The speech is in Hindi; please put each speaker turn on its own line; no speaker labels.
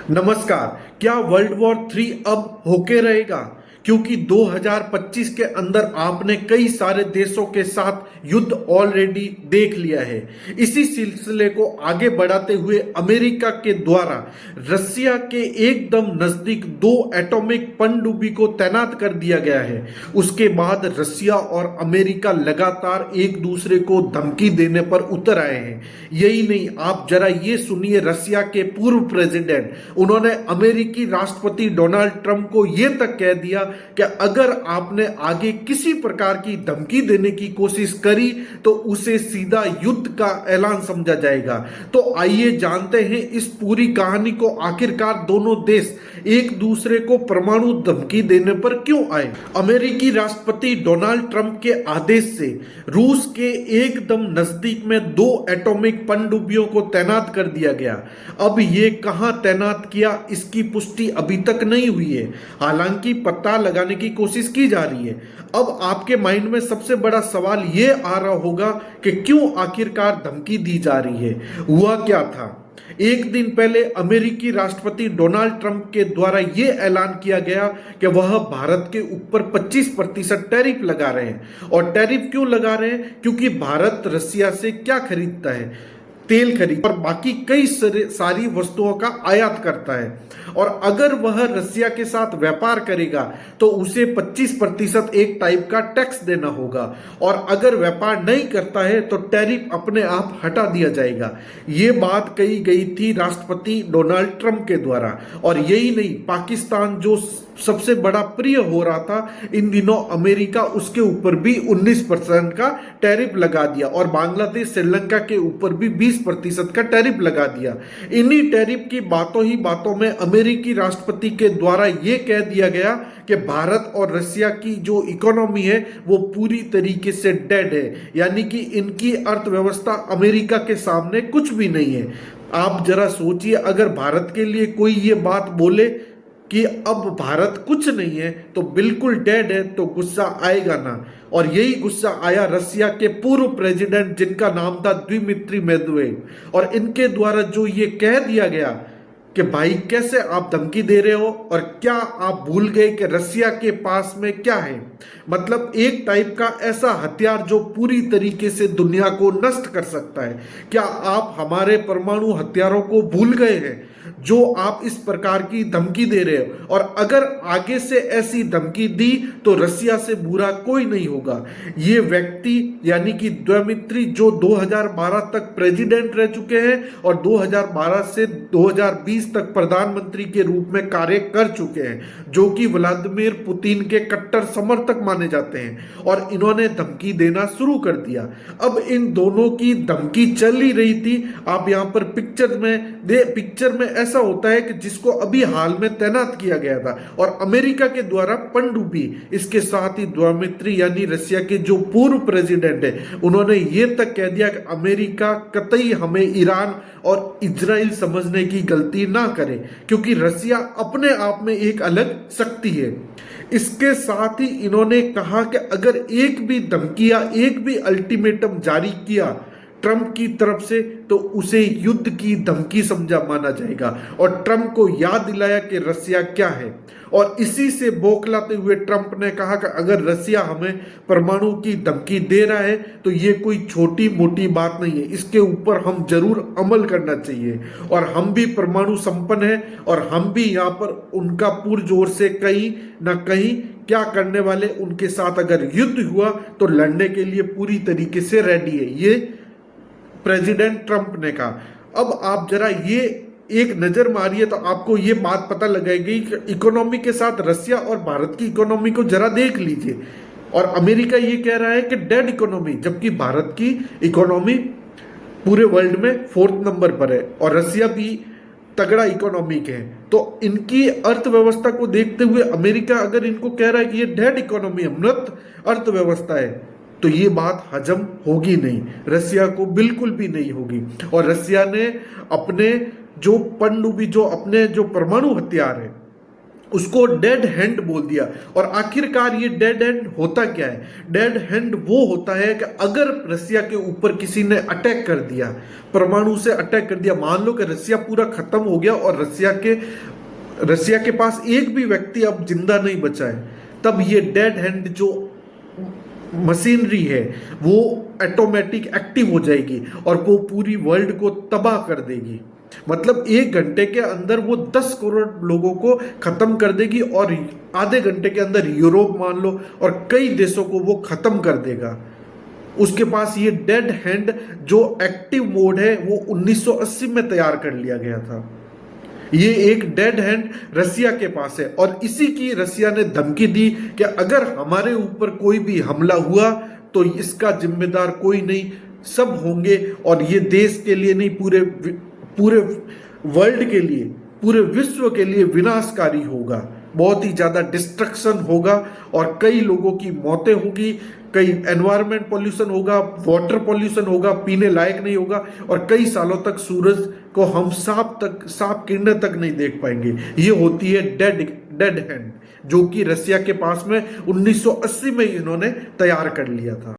नमस्कार। क्या वर्ल्ड वॉर 3 अब होके रहेगा? क्योंकि 2025 के अंदर आपने कई सारे देशों के साथ युद्ध ऑलरेडी देख लिया है। इसी सिलसिले को आगे बढ़ाते हुए अमेरिका के द्वारा रसिया के एकदम नजदीक 2 एटॉमिक पनडुब्बी को तैनात कर दिया गया है। उसके बाद रसिया और अमेरिका लगातार एक दूसरे को धमकी देने पर उतर आए हैं। यही नहीं, आप जरा ये सुनिए, रसिया के पूर्व प्रेसिडेंट, उन्होंने अमेरिकी राष्ट्रपति डोनाल्ड ट्रंप को यह तक कह दिया कि अगर आपने आगे किसी प्रकार की धमकी देने की कोशिश करी तो उसे सीधा युद्ध का ऐलान समझा जाएगा। तो आइए जानते हैं इस पूरी कहानी को, आखिरकार दोनों देश एक दूसरे को परमाणु धमकी देने पर क्यों आए। अमेरिकी राष्ट्रपति डोनाल्ड ट्रंप के आदेश से रूस के एकदम नजदीक में 2 एटॉमिक पनडुब्बियों को तैनात कर दिया गया। अब ये कहां तैनात किया, इसकी पुष्टि अभी तक नहीं हुई है, हालांकि पता लगाने की कोशिश की जा रही है। अब आपके माइंड में सबसे बड़ा सवाल ये आ रहा होगा कि क्यों आखिरकार धमकी दी जा रही है, हुआ क्या था। एक दिन पहले अमेरिकी राष्ट्रपति डोनाल्ड ट्रंप के द्वारा यह ऐलान किया गया कि वह भारत के ऊपर 25% टैरिफ लगा रहे हैं। और टैरिफ क्यों लगा रहे हैं? क्योंकि भारत रसिया से क्या खरीदता है? तेल खरीद और बाकी कई सारी वस्तुओं का आयात करता है। और अगर वह रसिया के साथ व्यापार करेगा तो उसे 25% एक टाइप का टैक्स देना होगा, और अगर व्यापार नहीं करता है तो टैरिफ अपने आप हटा दिया जाएगा। ये बात कही गई थी राष्ट्रपति डोनाल्ड ट्रंप के द्वारा। और यही नहीं, पाकिस्तान जो सबसे बड़ा प्रिय हो रहा था इन दिनों अमेरिका, उसके ऊपर भी 19% का टैरिफ लगा दिया, और बांग्लादेश श्रीलंका के ऊपर भी 20% का टैरिफ लगा दिया। इन्हीं टैरिफ की बातों ही बातों में अमेरिकी राष्ट्रपति के द्वारा यह कह दिया गया कि भारत और रसिया की जो इकोनॉमी है वो पूरी तरीके से डेड है, यानी कि इनकी अर्थव्यवस्था अमेरिका के सामने कुछ भी नहीं है। आप जरा सोचिए, अगर भारत के लिए कोई ये बात बोले कि अब भारत कुछ नहीं है, तो बिल्कुल डेड है, तो गुस्सा आएगा ना। और यही गुस्सा आया रसिया के पूर्व प्रेसिडेंट, जिनका नाम था दिमित्री मेदवेदेव, और इनके द्वारा जो ये कह दिया गया कि भाई कैसे आप धमकी दे रहे हो, और क्या आप भूल गए कि रसिया के पास में क्या है। मतलब एक टाइप का ऐसा हथियार जो पूरी तरीके से दुनिया को नष्ट कर सकता है। क्या आप हमारे परमाणु हथियारों को भूल गए हैं जो आप इस प्रकार की धमकी दे रहे हो? और अगर आगे से ऐसी धमकी दी तो रसिया से बुरा कोई नहीं होगा। ये व्यक्ति यानी कि दिमित्री, जो 2012 तक प्रेसिडेंट रह चुके हैं और 2012 से 2020 तक प्रधानमंत्री के रूप में कार्य कर चुके हैं, जो कि व्लादिमीर पुतिन के कट्टर समर्थक माने जाते हैं, और इन्होंने धमकी देना शुरू कर दिया। अब इन दोनों की धमकी चल ही रही थी। आप यहां पर पिक्चर में ऐसा होता है कि जिसको अभी हाल में तैनात किया गया था, और अमेरिका के द्वारा पनडुब्बी, इसके साथ ही दिमित्री यानी रसिया के जो पूर्व प्रेसिडेंट है, उन्होंने ये तक कह दिया कि अमेरिका कतई हमें ईरान और इजराइल समझने की गलती ना करे, क्योंकि रसिया अपने आप में एक अलग शक्ति है। इसके साथ ही इन्होंने कहा कि अगर एक भी धमकी या एक भी अल्टीमेटम जारी किया ट्रंप की तरफ से तो उसे युद्ध की धमकी समझा माना जाएगा, और ट्रंप को याद दिलाया कि रसिया क्या है। और इसी से बौखलाते हुए ट्रंप ने कहा कि अगर रसिया हमें परमाणु की धमकी दे रहा है तो ये कोई छोटी मोटी बात नहीं है, इसके ऊपर हम जरूर अमल करना चाहिए, और हम भी परमाणु संपन्न हैं, और हम भी यहाँ पर उनका पुरजोर से कहीं ना कहीं क्या करने वाले, उनके साथ अगर युद्ध हुआ तो लड़ने के लिए पूरी तरीके से रेडी है, ये प्रेसिडेंट ट्रंप ने कहा। अब आप जरा ये एक नजर मारिए तो आपको ये बात पता लगेगी कि इकोनॉमी के साथ रसिया और भारत की इकोनॉमी को जरा देख लीजिए। और अमेरिका ये कह रहा है कि डेड इकोनॉमी, जबकि भारत की इकोनॉमी पूरे वर्ल्ड में 4th नंबर पर है, और रसिया भी तगड़ा इकोनॉमिक है। तो इनकी अर्थव्यवस्था को देखते हुए अमेरिका अगर इनको कह रहा है कि ये डेड इकोनॉमी है, मृत अर्थव्यवस्था है, तो ये बात हजम होगी नहीं, रसिया को बिल्कुल भी नहीं होगी। और रसिया ने अपने जो पनडुब्बी, जो अपने जो परमाणु हथियार है उसको डेड हैंड बोल दिया। और आखिरकार ये डेड हैंड होता क्या है? डेड हैंड वो होता है कि अगर रसिया के ऊपर किसी ने अटैक कर दिया, परमाणु से अटैक कर दिया, मान लो कि रसिया पूरा खत्म हो गया और रसिया के पास एक भी व्यक्ति अब जिंदा नहीं बचा है, तब ये डेड हैंड जो मशीनरी है वो ऑटोमेटिक एक्टिव हो जाएगी और वो पूरी वर्ल्ड को तबाह कर देगी। मतलब 1 घंटे के अंदर वो 10 करोड़ लोगों को खत्म कर देगी और आधे घंटे के अंदर यूरोप मान लो और कई देशों को वो खत्म कर देगा। उसके पास ये डेड हैंड जो एक्टिव मोड है वो 1980 में तैयार कर लिया गया था। ये एक डेड हैंड रसिया के पास है और इसी की रसिया ने धमकी दी कि अगर हमारे ऊपर कोई भी हमला हुआ तो इसका जिम्मेदार कोई नहीं, सब होंगे और ये देश के लिए नहीं, पूरे वर्ल्ड के लिए, पूरे विश्व के लिए विनाशकारी होगा। बहुत ही ज्यादा डिस्ट्रक्शन होगा और कई लोगों की मौतें होगी, कई एनवायरमेंट पॉल्यूशन होगा, वाटर पॉल्यूशन होगा, पीने लायक नहीं होगा और कई सालों तक सूरज को हम साफ किरणें तक नहीं देख पाएंगे। ये होती है डेड हैंड, जो कि रसिया के पास में 1980 में इन्होंने तैयार कर लिया था।